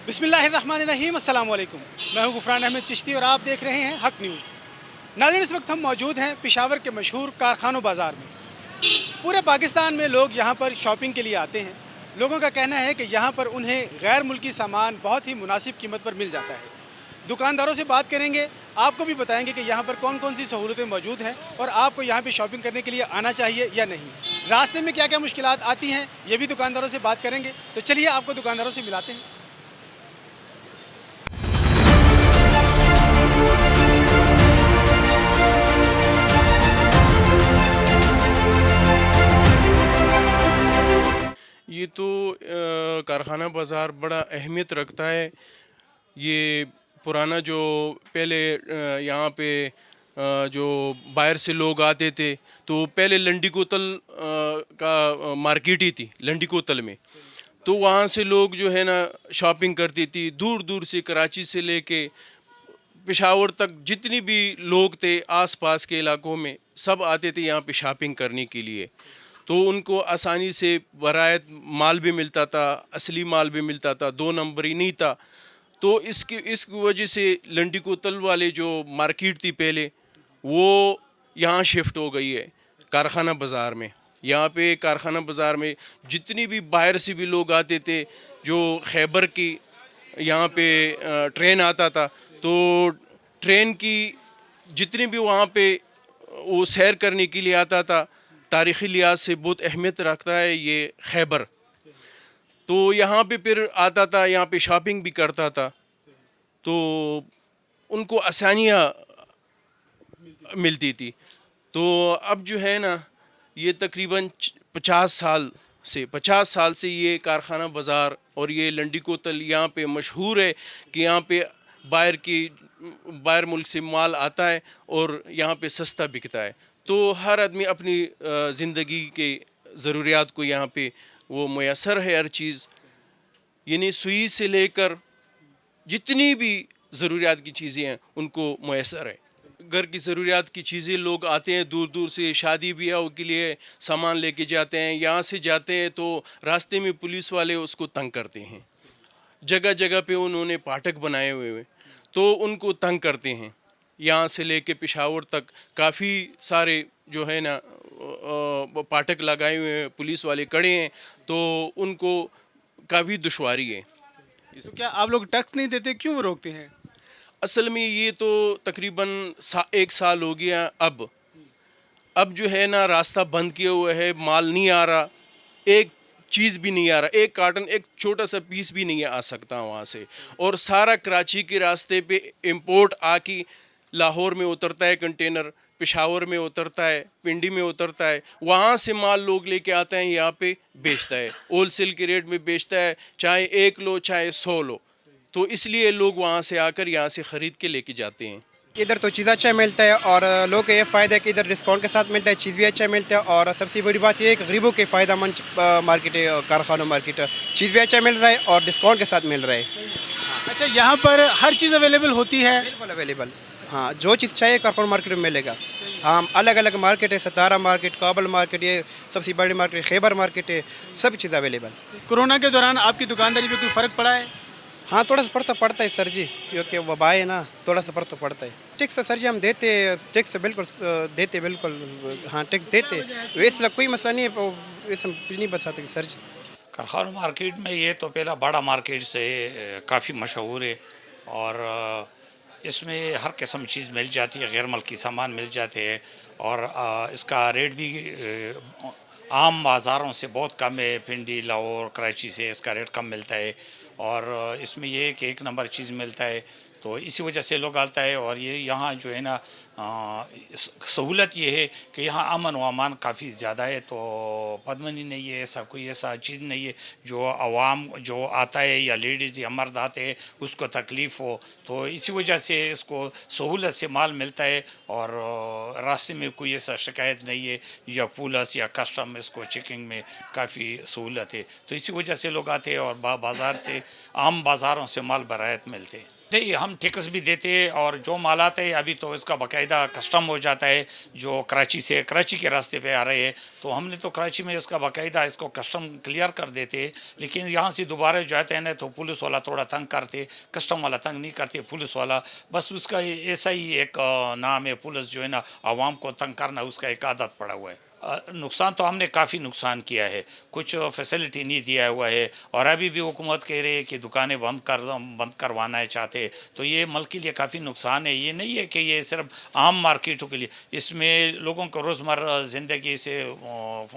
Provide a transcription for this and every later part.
بسم اللہ الرحمن الرحیم، السلام علیکم۔ میں ہوں غفران احمد چشتی اور آپ دیکھ رہے ہیں حق نیوز۔ ناظرین، اس وقت ہم موجود ہیں پشاور کے مشہور کارخانوں بازار میں۔ پورے پاکستان میں لوگ یہاں پر شاپنگ کے لیے آتے ہیں۔ لوگوں کا کہنا ہے کہ یہاں پر انہیں غیر ملکی سامان بہت ہی مناسب قیمت پر مل جاتا ہے۔ دکانداروں سے بات کریں گے، آپ کو بھی بتائیں گے کہ یہاں پر کون کون سی سہولتیں موجود ہیں اور آپ کو یہاں پہ شاپنگ کرنے کے لیے آنا چاہیے یا نہیں۔ راستے میں کیا کیا مشکلات آتی ہیں یہ بھی دکانداروں سے بات کریں گے، تو چلیے آپ کو دکانداروں سے ملاتے ہیں۔ یہ تو کارخانہ بازار بڑا اہمیت رکھتا ہے۔ یہ پرانا جو پہلے یہاں پہ جو باہر سے لوگ آتے تھے تو پہلے لنڈی کوتل کا مارکیٹ ہی تھی لنڈی کوتل میں، تو وہاں سے لوگ جو ہے نا شاپنگ کرتی تھی، دور دور سے کراچی سے لے کے پشاور تک جتنی بھی لوگ تھے آس پاس کے علاقوں میں سب آتے تھے یہاں پہ شاپنگ کرنے کے لیے۔ تو ان کو آسانی سے برائت مال بھی ملتا تھا، اصلی مال بھی ملتا تھا، دو نمبری نہیں تھا۔ تو اس وجہ سے لنڈی کوتل والے جو مارکیٹ تھی پہلے وہ یہاں شفٹ ہو گئی ہے کارخانہ بازار میں۔ یہاں پہ کارخانہ بازار میں جتنی بھی باہر سے بھی لوگ آتے تھے، جو خیبر کی یہاں پہ ٹرین آتا تھا تو ٹرین کی جتنی بھی وہاں پہ وہ سیر کرنے کے لیے آتا تھا، تاریخی لحاظ سے بہت اہمیت رکھتا ہے یہ خیبر، تو یہاں پہ پھر آتا تھا، یہاں پہ شاپنگ بھی کرتا تھا، تو ان کو آسانیاں ملتی تھی۔ تو اب جو ہے نا یہ تقریباً 50 سال سے یہ کارخانہ بازار اور یہ لنڈی کوتل یہاں پہ مشہور ہے کہ یہاں پہ باہر ملک سے مال آتا ہے اور یہاں پہ سستا بکتا ہے، تو ہر آدمی اپنی زندگی کے ضروریات کو یہاں پہ وہ میسر ہے ہر چیز، یعنی سوئی سے لے کر جتنی بھی ضروریات کی چیزیں ہیں ان کو میسر ہے۔ گھر کی ضروریات کی چیزیں لوگ آتے ہیں دور دور سے، شادی بیاہ کے لیے سامان لے کے جاتے ہیں، یہاں سے جاتے ہیں تو راستے میں پولیس والے اس کو تنگ کرتے ہیں، جگہ جگہ پہ انہوں نے پھاٹک بنائے ہوئے تو ان کو تنگ کرتے ہیں۔ یہاں سے لے کے پشاور تک کافی سارے جو ہے نا پھاٹک لگائے ہوئے ہیں، پولیس والے کڑے ہیں، تو ان کو کافی دشواری ہے۔ تو کیا آپ لوگ ٹیکس نہیں دیتے، کیوں روکتے ہیں؟ اصل میں یہ تو تقریباً 1 سال ہو گیا، اب جو ہے نا راستہ بند کیا ہوا ہے، مال نہیں آ رہا، ایک چیز بھی نہیں آ رہا، ایک کارٹن، ایک چھوٹا سا پیس بھی نہیں آ سکتا وہاں سے، اور سارا کراچی کے راستے پہ امپورٹ آ کے لاہور میں اترتا ہے کنٹینر، پشاور میں اترتا ہے، پنڈی میں اترتا ہے، وہاں سے مال لوگ لے کے آتے ہیں، یہاں پہ بیچتا ہے، ہول سیل کے ریٹ میں بیچتا ہے، چاہے 1 لو چاہے 100 لو، تو اس لیے لوگ وہاں سے آ کر یہاں سے خرید کے لے کے جاتے ہیں۔ ادھر تو چیز اچھا ملتا ہے اور لوگوں کو یہ فائدہ ہے کہ ادھر ڈسکاؤنٹ کے ساتھ ملتا ہے، چیز بھی اچھا ملتا ہے، اور سب سے بڑی بات یہ ہے کہ غریبوں کے فائدہ مند مارکیٹ ہے، کارخانوں مارکیٹ، چیز بھی اچھا مل رہا ہے اور ڈسکاؤنٹ کے ساتھ مل رہا ہے۔ اچھا، یہاں پر ہر چیز اویلیبل ہوتی ہے؟ بالکل اویلیبل، ہاں، جو چیز چاہیے کارخانوں مارکیٹ میں ملے گا۔ ہاں، الگ الگ مارکیٹ ہے، ستارہ مارکیٹ، کابل مارکیٹ، یہ سب سے بڑی مارکیٹ خیبر مارکیٹ ہے، سب چیز اویلیبل۔ کورونا کے دوران آپ کی دکانداری پہ کوئی فرق پڑا ہے؟ ہاں، تھوڑا سا پڑتا ہے سر جی، کیونکہ وبا ہے نا، تھوڑا سا فرق تو پڑتا ہے۔ ٹیکس تو سر جی ہم دیتے، ٹیکس بالکل دیتے، بالکل ہاں ٹیکس دیتے، ویسے کوئی مسئلہ نہیں ہے، ویسے کچھ نہیں بتا سکتے سر جی۔ کارخانہ مارکیٹ میں یہ تو پہلا بڑا مارکیٹ سے کافی مشہور ہے، اور اس میں ہر قسم چیز مل جاتی ہے، غیر ملکی سامان مل جاتے ہیں، اور اس کا ریٹ بھی عام بازاروں سے بہت کم ہے، پنڈی، لاہور، کراچی سے اس کا ریٹ کم ملتا ہے، اور اس میں یہ ہے کہ 1 نمبر چیز ملتا ہے، تو اسی وجہ سے لوگ آتا ہے۔ اور یہ یہاں جو ہے نا سہولت یہ ہے کہ یہاں امن و امان کافی زیادہ ہے، تو بدمنی نہیں ہے، ایسا کوئی ایسا چیز نہیں ہے جو عوام جو آتا ہے یا لیڈیز یا مرد آتے ہیں اس کو تکلیف ہو، تو اسی وجہ سے اس کو سہولت سے مال ملتا ہے، اور راستے میں کوئی ایسا شکایت نہیں ہے، یا پولیس یا کسٹم اس کو چیکنگ میں کافی سہولت ہے، تو اسی وجہ سے لوگ آتے ہیں اور بازار سے، عام بازاروں سے مال برائت ملتے ہیں۔ نہیں ہم ٹیکس بھی دیتے ہیں اور جو مال آتے ہیں ابھی تو اس کا باقاعدہ کسٹم ہو جاتا ہے جو کراچی کے راستے پہ آ رہے ہیں تو ہم نے تو کراچی میں اس کا باقاعدہ اس کو کسٹم کلیئر کر دیتے لیکن یہاں سے دوبارہ جاتے ہیں نا تو پولیس والا تھوڑا تنگ کرتے کسٹم والا تنگ نہیں کرتے پولیس والا بس اس کا ایسا ہی ایک نام ہے پولیس جو ہے نا عوام کو تنگ کرنا اس کا ایک عادت پڑا ہوا ہے نقصان تو ہم نے کافی نقصان کیا ہے کچھ فیسلٹی نہیں دیا ہوا ہے اور ابھی بھی حکومت کہہ رہی ہے کہ دکانیں بند کروانا ہے چاہتے تو یہ ملک کے لیے کافی نقصان ہے یہ نہیں ہے کہ یہ صرف عام مارکیٹوں کے لیے اس میں لوگوں کو روزمرہ زندگی سے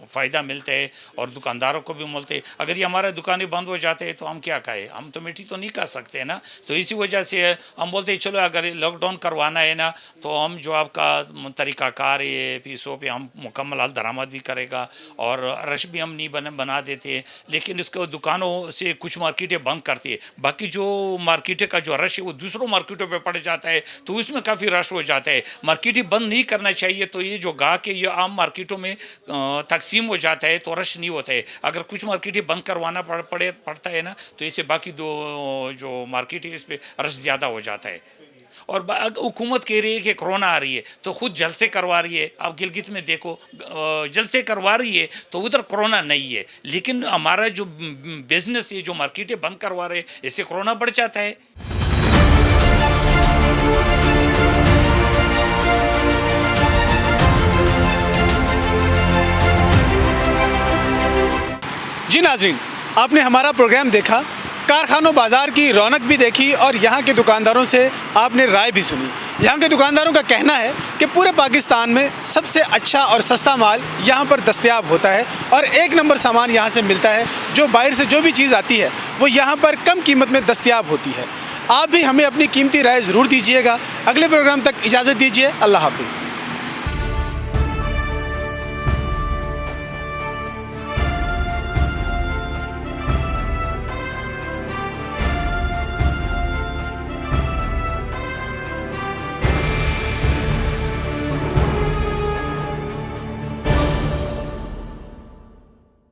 فائدہ ملتا ہے اور دکانداروں کو بھی ملتے ہے اگر یہ ہمارے دکانیں بند ہو جاتے ہیں تو ہم کیا کہیں ہم تو میٹھی تو نہیں کر سکتے نا تو اسی وجہ سے ہم بولتے ہیں چلو اگر لاک ڈاؤن کروانا ہے نا تو ہم جو آپ کا طریقہ کار ہے پیسوں پہ ہم مکمل درآمد بھی کرے گا اور رش بھی ہم نہیں بنا دیتے لیکن اس کو دکانوں سے کچھ مارکیٹیں بند کرتی ہے باقی جو مارکیٹیں کا جو رش ہے وہ دوسروں مارکیٹوں پہ پڑ جاتا ہے تو اس میں کافی رش ہو جاتا ہے مارکیٹیں بند نہیں کرنا چاہیے تو یہ جو گاہک ہے یہ عام مارکیٹوں میں تقسیم ہو جاتا ہے تو رش نہیں ہوتا ہے اگر کچھ مارکیٹیں بند کروانا پڑتا ہے نا تو اسے باقی دو جو مارکیٹ ہے اس پہ رش زیادہ ہو جاتا ہے اور حکومت کہہ رہی ہے کہ کرونا آ رہی ہے تو خود جلسے کروا رہی ہے آپ گلگت میں دیکھو جلسے کروا رہی ہے تو ادھر کرونا نہیں ہے لیکن ہمارا جو بزنس ہے جو مارکیٹیں بند کروا رہے ہیں اس سے کرونا بڑھ جاتا ہے جی ناظرین آپ نے ہمارا پروگرام دیکھا کارخانوں بازار کی رونق بھی دیکھی اور یہاں کے دکانداروں سے آپ نے رائے بھی سنی یہاں کے دکانداروں کا کہنا ہے کہ پورے پاکستان میں سب سے اچھا اور سستا مال یہاں پر دستیاب ہوتا ہے اور ایک نمبر سامان یہاں سے ملتا ہے جو باہر سے جو بھی چیز آتی ہے وہ یہاں پر کم قیمت میں دستیاب ہوتی ہے آپ بھی ہمیں اپنی قیمتی رائے ضرور دیجیے گا اگلے پروگرام تک اجازت دیجیے اللہ حافظ